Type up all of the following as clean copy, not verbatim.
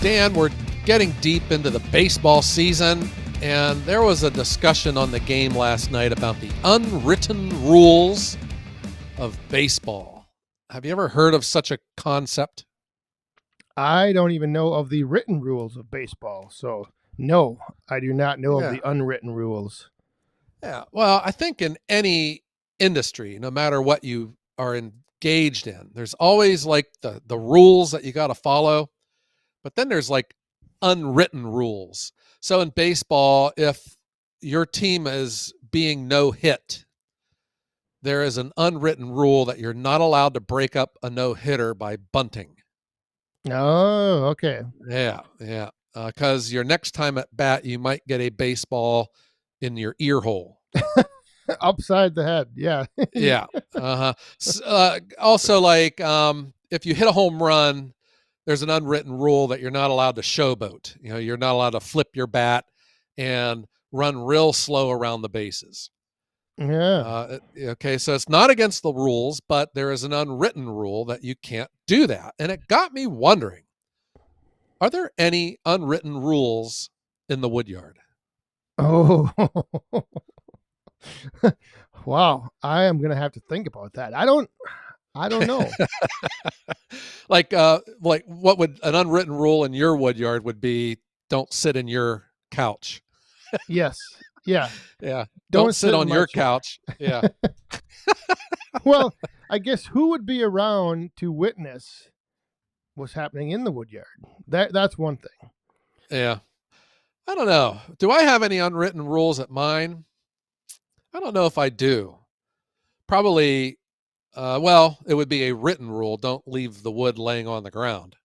Dan, we're getting deep into the baseball season, and there was a discussion on the game last night about the unwritten rules of baseball. Have you ever heard of such a concept? I don't even know of the written rules of baseball. So, no, I do not know of the unwritten rules. Yeah, well, I think in any industry, no matter what you are engaged in, there's always like the rules that you got to follow, but then there's like unwritten rules. So in baseball, if your team is being no hit, there is an unwritten rule that you're not allowed to break up a no hitter by bunting. Oh, okay. Yeah. Because your next time at bat, you might get a baseball in your ear hole. Upside the head. Yeah. Yeah. Also, like if you hit a home run, there's an unwritten rule that you're not allowed to showboat. You're not allowed to flip your bat and run real slow around the bases. Yeah. Okay, so it's not against the rules, but there is an unwritten rule that you can't do that. And it got me wondering, are there any unwritten rules in the woodyard? Oh, wow. I am going to have to think about that. I don't know. Like what would an unwritten rule in your woodyard would be? Don't sit in your couch. Yes. Yeah. Yeah. Don't sit on your couch. Yeah. Well, I guess who would be around to witness what's happening in the woodyard? That's one thing. Yeah. I don't know. Do I have any unwritten rules at mine? I don't know if I do. Probably, it would be a written rule. Don't leave the wood laying on the ground.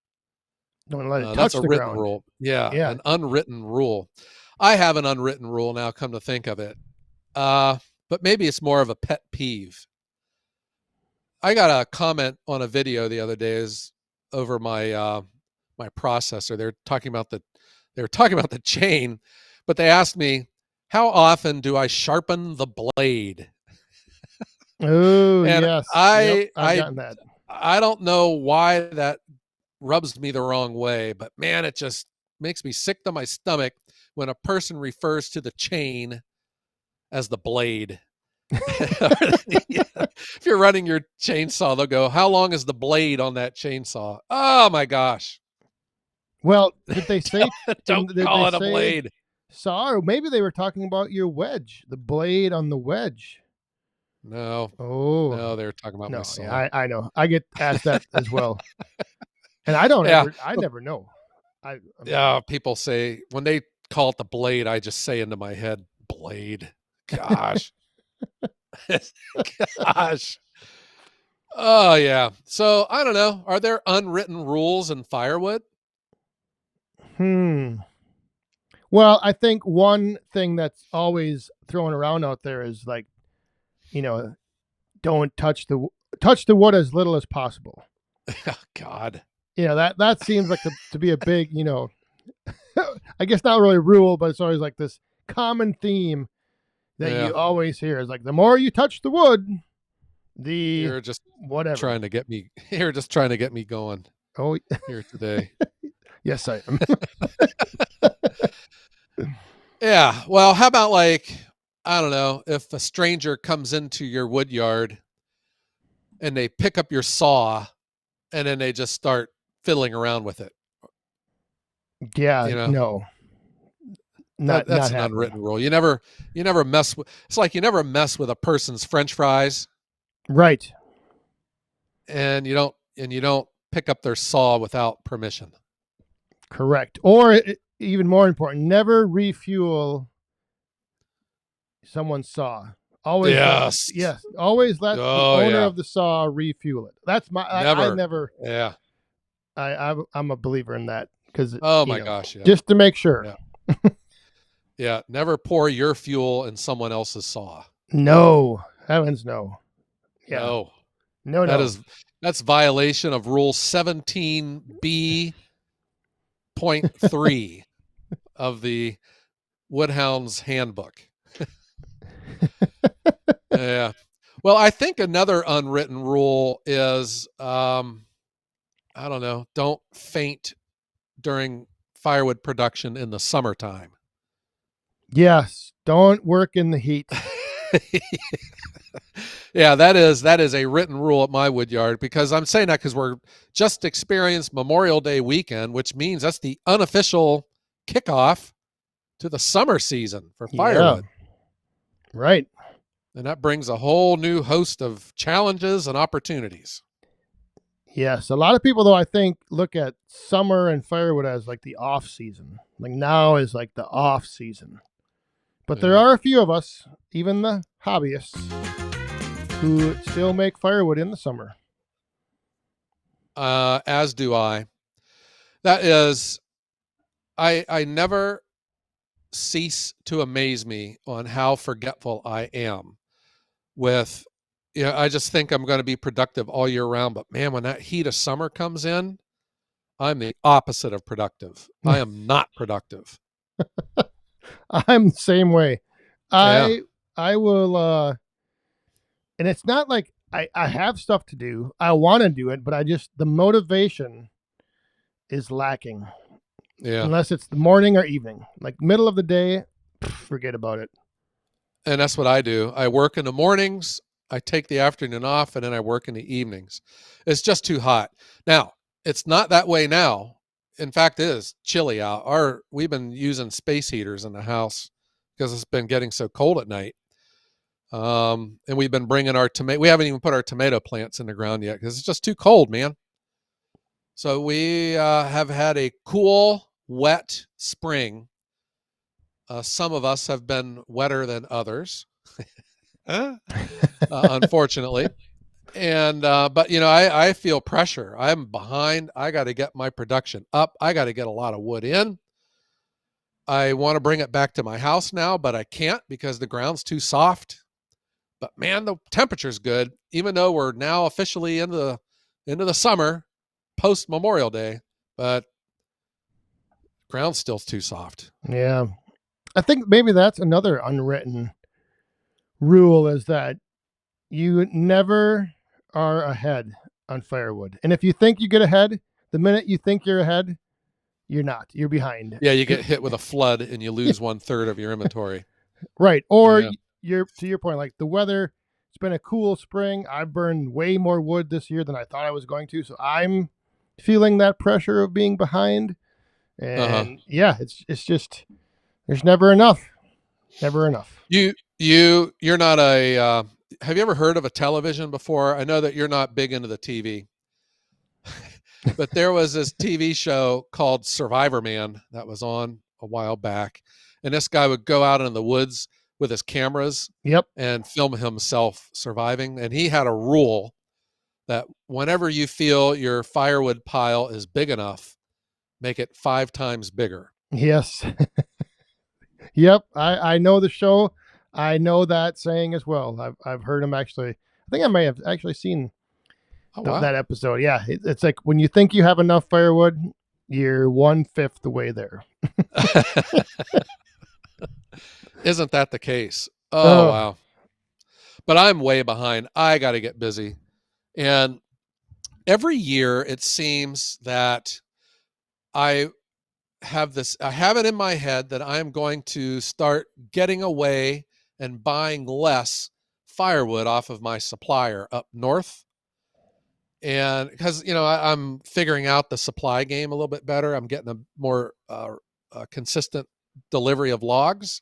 Don't let it touch that's a the written ground. rule. Yeah, an unwritten rule. I have an unwritten rule now, come to think of it. But maybe it's more of a pet peeve. I got a comment on a video the other day over my my processor. They were talking about the chain, but they asked me, how often do I sharpen the blade? Oh, And yes. I've gotten that. I don't know why that rubs me the wrong way, but man, it just makes me sick to my stomach when a person refers to the chain as the blade. If you're running your chainsaw, they'll go, how long is the blade on that chainsaw? Oh my gosh. Well, did they say don't call it a blade? Saw, or maybe they were talking about your wedge, the blade on the wedge. No. Oh. No, they were talking about my saw. Yeah, I know. I get asked that as well. And I never know. People say when they call it the blade, I just say into my head, blade. Gosh. Gosh. Oh yeah. So I don't know. Are there unwritten rules in Firewood? Well, I think one thing that's always thrown around out there is like, don't touch the wood as little as possible. Oh, God. That seems like to be a big, I guess not really a rule, but it's always like this common theme that you always hear is like, the more you touch the wood, you're just whatever trying to get me. You're just trying to get me going. Oh, here today. Yes, I am. Yeah. Well, how about like, I don't know, if a stranger comes into your wood yard and they pick up your saw and then they just start fiddling around with it. Yeah, no. That's an unwritten rule. You never mess with, it's like you never mess with a person's French fries. Right. And you don't pick up their saw without permission. Correct. Or even more important, never refuel someone's saw. Always, always let the owner of the saw refuel it. That's I never. Yeah. I'm a believer in that because. Oh my gosh! Yeah. Just to make sure. Yeah. Yeah. Never pour your fuel in someone else's saw. No, heavens no. Yeah. No. That's violation of Rule 17B.3 of the Wood Hounds Handbook. Yeah. Well, I think another unwritten rule is, I don't know, don't faint during firewood production in the summertime. Yes, don't work in the heat. Yeah, that is a written rule at my wood yard, because I'm saying that because we're just experienced Memorial Day weekend, which means that's the unofficial kickoff to the summer season for firewood. Yeah, right. And that brings a whole new host of challenges and opportunities. Yes, a lot of people, though, I think, look at summer and firewood as like the off season. Like now is like the off season. But there are a few of us, even the hobbyists, who still make firewood in the summer. As do I. That is, I never cease to amaze me on how forgetful I am with, I just think I'm going to be productive all year round. But man, when that heat of summer comes in, I'm the opposite of productive. I am not productive. I'm the same way. I will, and it's not like I have stuff to do. I want to do it, but the motivation is lacking. Yeah. Unless it's the morning or evening. Like middle of the day, forget about it. And that's what I do. I work in the mornings, I take the afternoon off, and then I work in the evenings. It's just too hot. Now, it's not that way now. In fact, it is chilly out. We've been using space heaters in the house because it's been getting so cold at night. And we've been bringing our tomato. We haven't even put our tomato plants in the ground yet because it's just too cold, man. So we have had a cool, wet spring. Some of us have been wetter than others, unfortunately. And but I feel pressure. I'm behind. I got to get my production up. I got to get a lot of wood in. I want to bring it back to my house now, but I can't because the ground's too soft. But man, the temperature's good, even though we're now officially into the summer, post Memorial Day. But ground's still too soft. Yeah, I think maybe that's another unwritten rule, is that you never are ahead on firewood. And if you think you get ahead, the minute you think you're ahead, you're not. You're behind. Yeah, you get hit with a flood and you lose 1/3 of your inventory. Right. Or you're, to your point, like the weather, it's been a cool spring. I've burned way more wood this year than I thought I was going to. So I'm feeling that pressure of being behind. And it's just, there's never enough. Never enough. You're not a, have you ever heard of a television before? I know that you're not big into the TV, but there was this TV show called Survivor Man that was on a while back. And this guy would go out in the woods with his cameras and film himself surviving. And he had a rule that whenever you feel your firewood pile is big enough, make it 5 times bigger. Yes. Yep. I know the show. I know that saying as well. I've heard him actually. I think I may have actually seen that episode. Yeah. It's like when you think you have enough firewood, you're 1/5 the way there. Isn't that the case? Oh, wow. But I'm way behind. I got to get busy. And every year it seems that I have it in my head that I'm going to start getting away and buying less firewood off of my supplier up north. And because, I'm figuring out the supply game a little bit better. I'm getting a more consistent delivery of logs.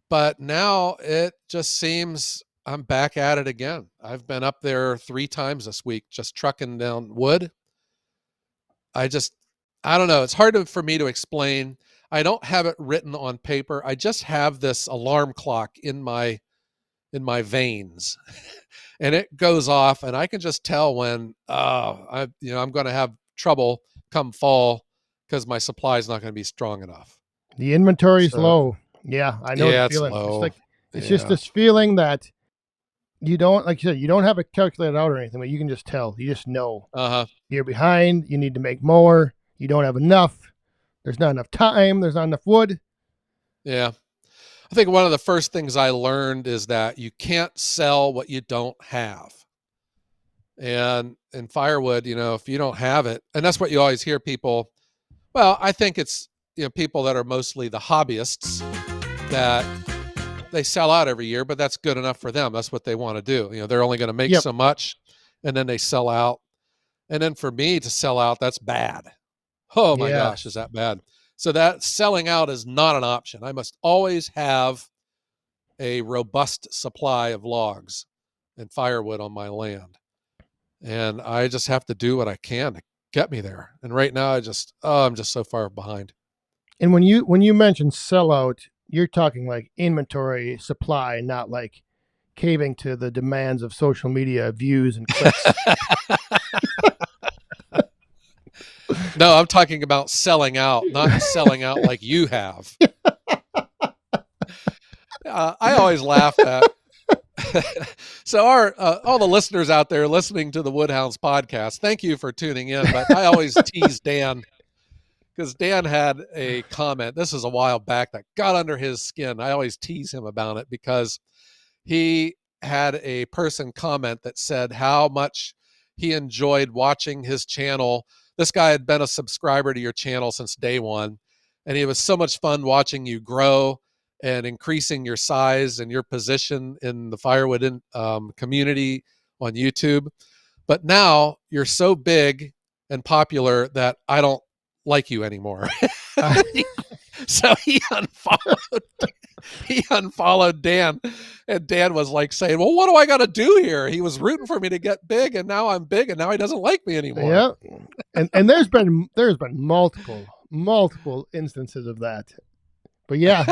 But now it just seems I'm back at it again. I've been up there 3 times this week, just trucking down wood. I don't know. It's hard for me to explain. I don't have it written on paper. I just have this alarm clock in my veins, and it goes off, and I can just tell when I'm going to have trouble come fall because my supply is not going to be strong enough. The inventory's low. Yeah, I know the feeling. It's low. It's just this feeling that you don't, like you said, you don't have it calculated out or anything, but you can just tell. You just know. You're behind. You need to make more. You don't have enough. There's not enough time. There's not enough wood. Yeah. I think one of the first things I learned is that you can't sell what you don't have. And in firewood, if you don't have it, and that's what you always hear people, Well, I think it's, people that are mostly the hobbyists that they sell out every year, but that's good enough for them. That's what they want to do. They're only going to make Yep. so much, and then they sell out. And then for me to sell out, that's bad. Oh my gosh, is Yes. that bad? So that selling out is not an option. I must always have a robust supply of logs and firewood on my land. And I just have to do what I can to get me there. And right now I'm just so far behind. And when you mention sellout, you're talking like inventory supply, not like caving to the demands of social media views and clicks. No, I'm talking about selling out, not selling out like you have. I always laugh at. So all the listeners out there listening to the Wood Hounds podcast, thank you for tuning in. But I always tease Dan because Dan had a comment. This is a while back that got under his skin. I always tease him about it because he had a person comment that said how much he enjoyed watching his channel. This guy had been a subscriber to your channel since day one, and it was so much fun watching you grow and increasing your size and your position in the firewood community on YouTube. But now you're so big and popular that I don't like you anymore. So he unfollowed Dan, and Dan was like saying, well, what do I got to do here? He was rooting for me to get big, and now I'm big, and now he doesn't like me anymore. Yeah. And there's been multiple instances of that. But yeah,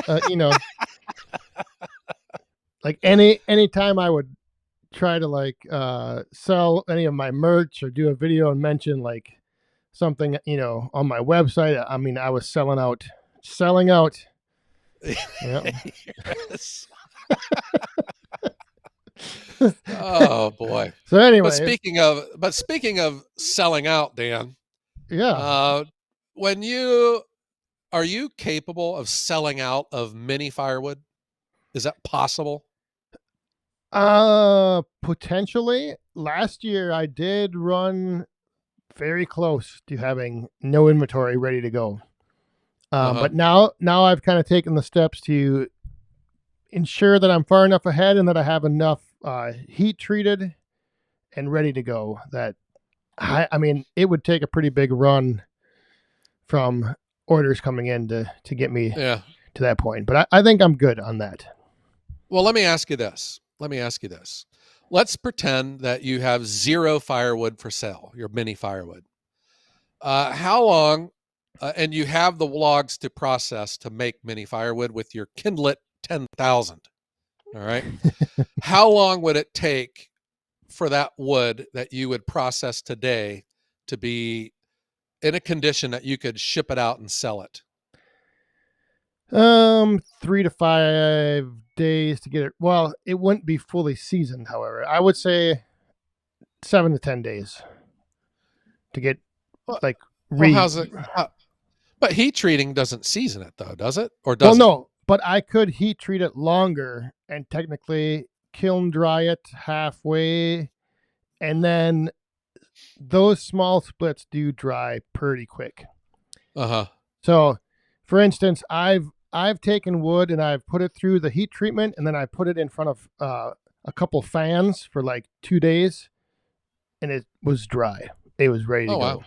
like any time I would try to like sell any of my merch or do a video and mention like something, on my website, I mean, I was selling out. Yep. Yes. Oh boy. So anyway, but speaking of selling out, Dan, yeah. Are you capable of selling out of mini firewood? Is that possible? Potentially. Last year I did run very close to having no inventory ready to go. But now I've kind of taken the steps to ensure that I'm far enough ahead and that I have enough heat treated and ready to go. That I mean, it would take a pretty big run from orders coming in to get me to that point. But I think I'm good on that. Well, let me ask you this. Let's pretend that you have zero firewood for sale, your mini firewood. How long, and you have the logs to process to make mini firewood with your Kindlet 10,000. All right. How long would it take for that wood that you would process today to be in a condition that you could ship it out and sell it? 3 to 5 days to get it. Well, it wouldn't be fully seasoned, however. I would say 7 to 10 days to get like how's it? But heat treating doesn't season it though, does it? Or does Well, no, but I could heat treat it longer and technically kiln dry it halfway, and then those small splits do dry pretty quick. So, for instance, I've taken wood and I've put it through the heat treatment, and then I put it in front of a couple fans for like 2 days, and it was dry. It was ready to go. Wow.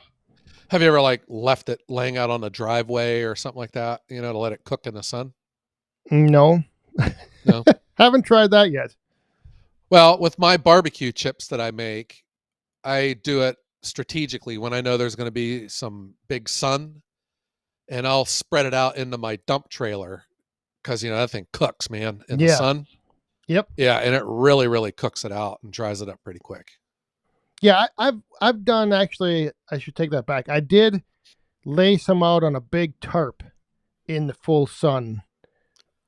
Have you ever like left it laying out on the driveway or something like that, to let it cook in the sun? No. No. Haven't tried that yet. Well, with my barbecue chips that I make, I do it strategically when I know there's going to be some big sun, and I'll spread it out into my dump trailer because, that thing cooks, man, in the sun. Yep. Yeah, and it really, really cooks it out and dries it up pretty quick. Yeah, I've done, actually, I should take that back. I did lay some out on a big tarp in the full sun,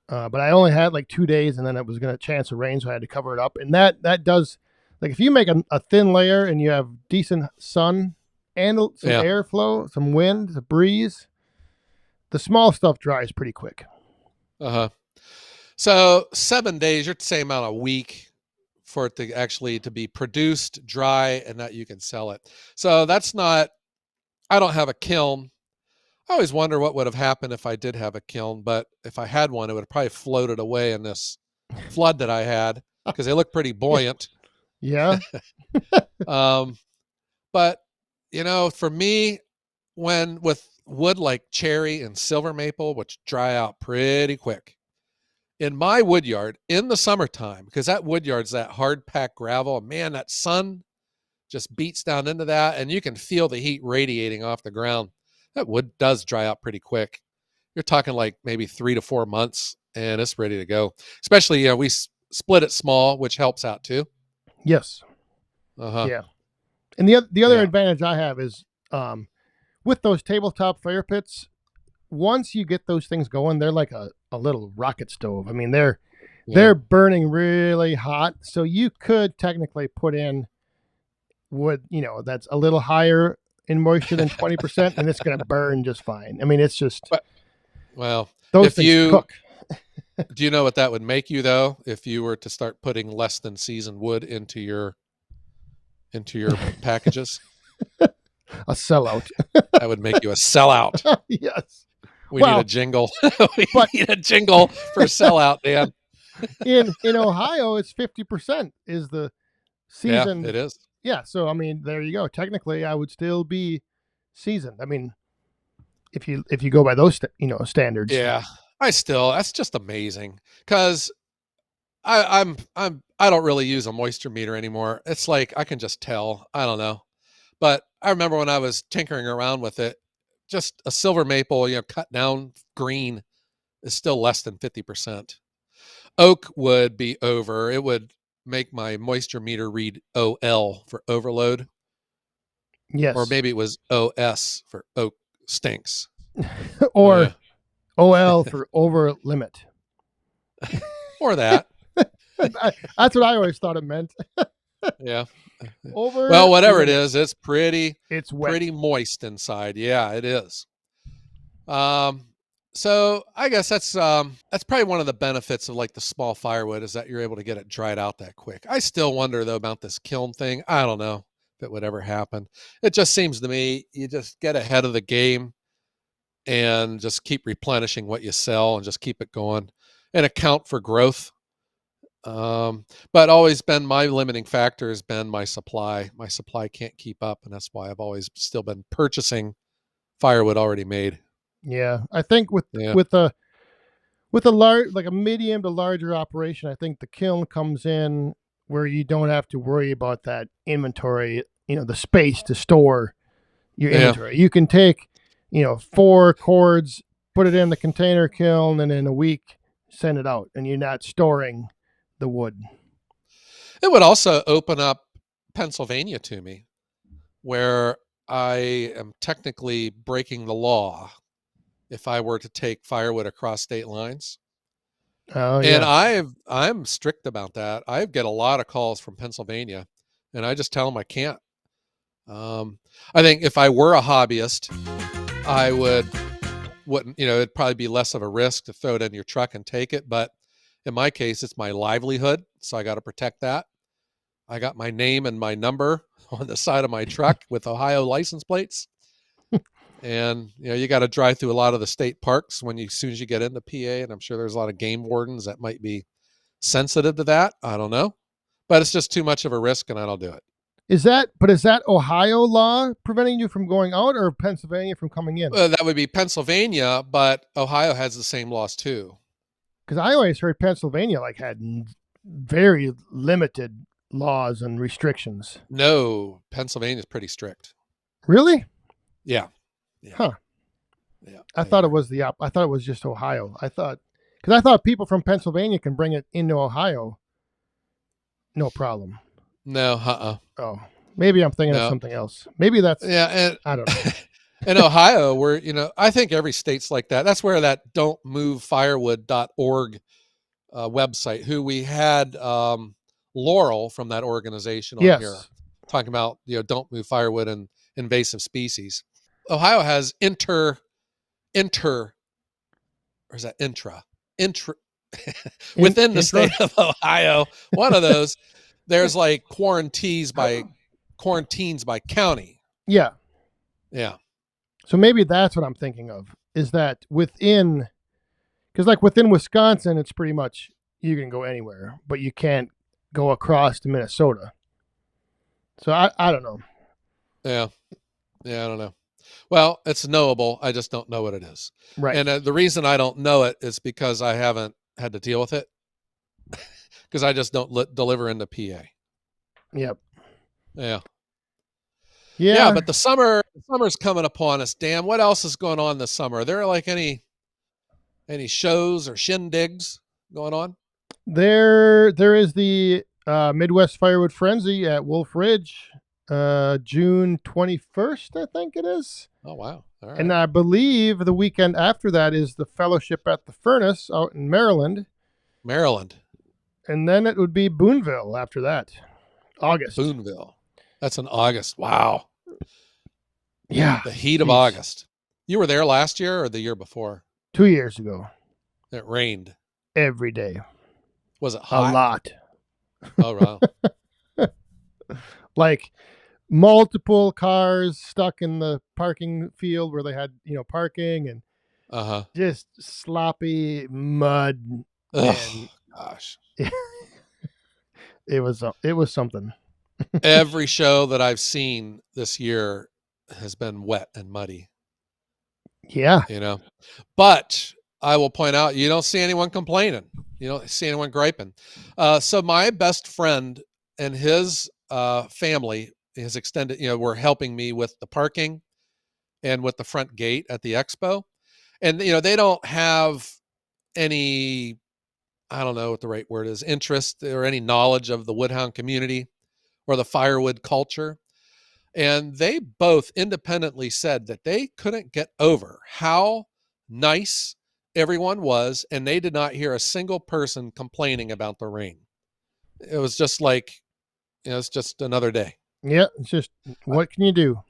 but I only had like 2 days, and then it was going to chance of rain, so I had to cover it up. And that does, like, if you make a thin layer and you have decent sun and some airflow, some wind, a breeze, the small stuff dries pretty quick. So 7 days, you're saying about a week for it to actually to be produced, dry, and that you can sell it. So that's not, I don't have a kiln. I always wonder what would have happened if I did have a kiln, but if I had one, it would have probably floated away in this flood that I had because they look pretty buoyant. Yeah. Um, but for me, when with wood like cherry and silver maple, which dry out pretty quick, in my wood yard in the summertime, because that wood yard's that hard packed gravel, and man, that sun just beats down into that, and you can feel the heat radiating off the ground. That wood does dry out pretty quick. You're talking like maybe 3 to 4 months, and it's ready to go. Especially, we split it small, which helps out too. Yes. Uh-huh. Yeah. And the other Yeah. advantage I have is with those tabletop fire pits, once you get those things going, they're like a little rocket stove. I mean, they're burning really hot. So you could technically put in wood, that's a little higher in moisture than 20%, and it's going to burn just fine. I mean, it's just, well, those if things cook. Do you know what that would make you though? If you were to start putting less than seasoned wood into your packages? A sellout. That would make you a sellout. Yes. We need a jingle. We need a jingle for sellout, Dan. in Ohio, it's 50% is the season. Yeah, it is. Yeah, so I mean, there you go. Technically, I would still be seasoned. I mean, if you go by those standards. Yeah, that's just amazing because I don't really use a moisture meter anymore. It's like I can just tell. I don't know, but I remember when I was tinkering around with it, just a silver maple, cut down green is still less than 50%. Oak would be over. It would make my moisture meter read OL for overload. Yes. Or maybe it was OS for oak stinks. Or OL for over limit. Or that. That's what I always thought it meant. Yeah. Over. Well, whatever it is, it's wet. Pretty moist inside. Yeah, it is. So I guess that's probably one of the benefits of like the small firewood is that you're able to get it dried out that quick. I still wonder though about this kiln thing. I don't know if it would ever happen. It just seems to me you just get ahead of the game and just keep replenishing what you sell and just keep it going and account for growth. But always been my limiting factor has been my supply. My supply can't keep up, and that's why I've always still been purchasing firewood already made. Yeah, I think with a large, like a medium to larger operation, I think the kiln comes in where you don't have to worry about that inventory, the space to store your inventory. You can take, 4 cords, put it in the container kiln, and in a week send it out, and you're not storing the wood. It would also open up Pennsylvania to me, where I am technically breaking the law if I were to take firewood across state lines. Oh, yeah. And I'm strict about that. I get a lot of calls from Pennsylvania, and I just tell them I can't. I think if I were a hobbyist, I wouldn't, it'd probably be less of a risk to throw it in your truck and take it. But in my case, it's my livelihood, so I got to protect that. I got my name and my number on the side of my truck with Ohio license plates. And, you got to drive through a lot of the state parks as soon as you get into PA. And I'm sure there's a lot of game wardens that might be sensitive to that. I don't know. But it's just too much of a risk, and I don't do it. Is that Ohio law preventing you from going out, or Pennsylvania from coming in? That would be Pennsylvania, but Ohio has the same laws too. Because I always heard Pennsylvania had very limited laws and restrictions. No, Pennsylvania's pretty strict. Really? Yeah. Huh. Yeah. I thought it was I thought it was just Ohio. Because I thought people from Pennsylvania can bring it into Ohio. No problem. No, Oh, maybe I'm thinking of something else. Maybe that's, and I don't know. In Ohio, where, I think every state's like that. That's where that don'tmovefirewood.org website, who we had Laurel from that organization on here talking about, don't move firewood and invasive species. Ohio has or is that intra within the state of Ohio, one of those, there's like quarantines by county. Yeah. Yeah. So maybe that's what I'm thinking of, is that within, because like within Wisconsin, it's pretty much you can go anywhere, but you can't go across to Minnesota. So I don't know. Yeah. Yeah, I don't know. Well, it's knowable. I just don't know what it is. Right. And the reason I don't know it is because I haven't had to deal with it because I just don't deliver into PA. Yep. Yeah. Yeah. Yeah, but the summer's coming upon us. Dan, what else is going on this summer? Are there like any shows or shindigs going on? There is the Midwest Firewood Frenzy at Wolf Ridge, June 21st, I think it is. Oh wow. All right. And I believe the weekend after that is the Fellowship at the Furnace out in Maryland. Maryland. And then it would be Boonville after that. August. Boonville. That's in August. Wow. Yeah. The heat of August. You were there last year or the year before? 2 years ago. It rained. Every day. Was it hot? A lot. Oh, wow. Like multiple cars stuck in the parking field where they had, parking, and just sloppy mud. Oh, gosh. It was something. Every show that I've seen this year has been wet and muddy. Yeah. But I will point out, you don't see anyone complaining. You don't see anyone griping. So my best friend and his family, his extended, were helping me with the parking and with the front gate at the expo. And, they don't have any, I don't know what the right word is, interest or any knowledge of the Wood Hound community or the Firewood culture. And they both independently said that they couldn't get over how nice everyone was, and they did not hear a single person complaining about the rain. It was just like, it's just another day. Yeah, it's just, what can you do?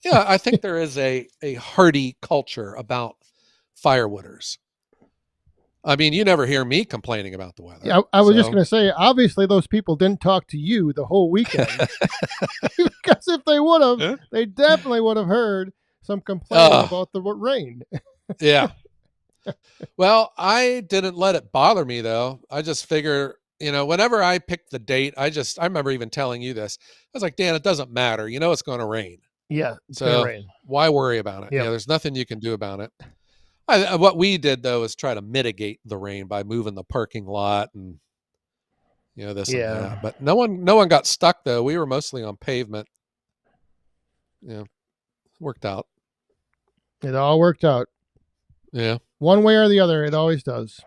Yeah, I think there is a hearty culture about firewooders. I mean, you never hear me complaining about the weather. Yeah, I was just going to say, obviously those people didn't talk to you the whole weekend. Because if they would have, they definitely would have heard some complaining about the rain. Yeah. Well, I didn't let it bother me, though. I just figure, whenever I picked the date, I remember even telling you this. I was like, Dan, it doesn't matter. It's going to rain. Yeah, it's so going to rain. Why worry about it? Yep. Yeah, there's nothing you can do about it. What we did, though, is try to mitigate the rain by moving the parking lot and, this and that. But no one got stuck, though. We were mostly on pavement. Yeah, worked out. It all worked out. Yeah. One way or the other, it always does.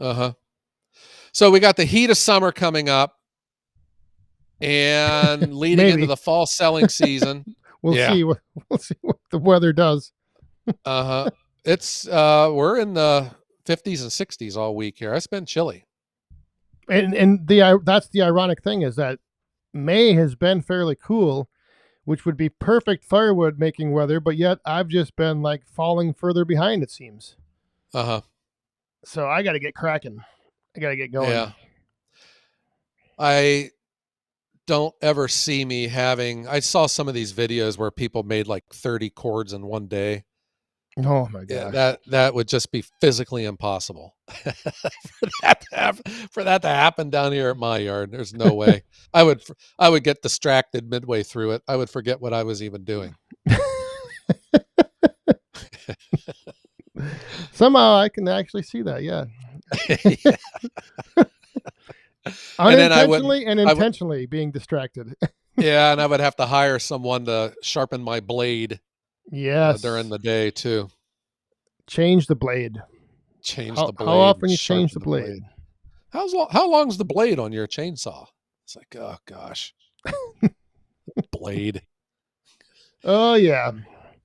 So we got the heat of summer coming up and leading into the fall selling season. We'll see what the weather does. It's we're in the 50s and 60s all week here. It's been chilly. And that's the ironic thing, is that May has been fairly cool, which would be perfect firewood making weather, but yet I've just been like falling further behind, it seems. So I got to get cracking. I got to get going. Yeah. I don't ever see me I saw some of these videos where people made like 30 cords in one day. Oh my gosh. Yeah, that would just be physically impossible for that to happen down here at my yard. There's no way. I would get distracted midway through it. I would forget what I was even doing. Somehow I can actually see that. Yeah. Yeah. Unintentionally and intentionally being distracted. Yeah, and I would have to hire someone to sharpen my blade. Yes. During the day too. Change the blade. How often you change the blade? How long's the blade on your chainsaw? It's like, oh gosh. Blade. Oh yeah.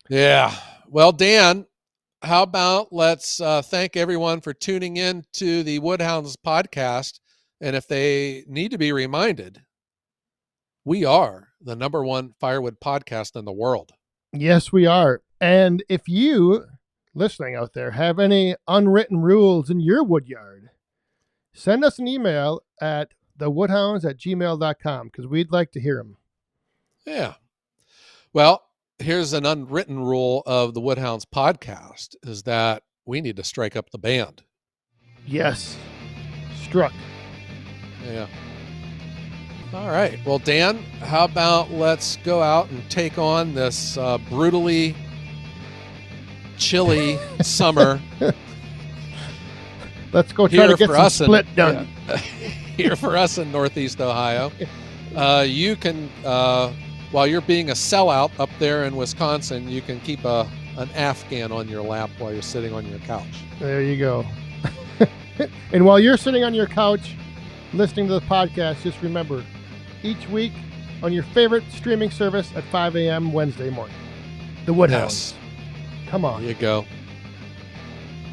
Yeah. Well, Dan, how about let's thank everyone for tuning in to the Wood Hounds podcast. And if they need to be reminded, we are the #1 firewood podcast in the world. Yes, we are. And if you, listening out there, have any unwritten rules in your wood yard, send us an email at thewoodhounds@gmail.com, because we'd like to hear them. Yeah. Well, here's an unwritten rule of the Wood Hounds podcast is that we need to strike up the band. Yes. Struck. Yeah. All right. Well, Dan, how about let's go out and take on this brutally chilly summer. Let's go try to get some split done. Yeah, here for us in Northeast Ohio. You can, while you're being a sellout up there in Wisconsin, you can keep an Afghan on your lap while you're sitting on your couch. There you go. And while you're sitting on your couch listening to the podcast, just remember, each week on your favorite streaming service at 5 a.m. Wednesday morning. The Wood Hounds. Come on. There you go.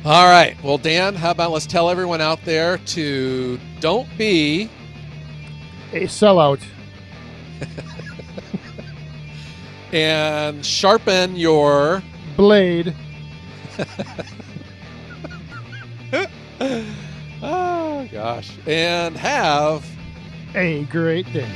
All right. Well, Dan, how about let's tell everyone out there to don't be a sellout. And sharpen your blade. Oh, gosh. And have a great day.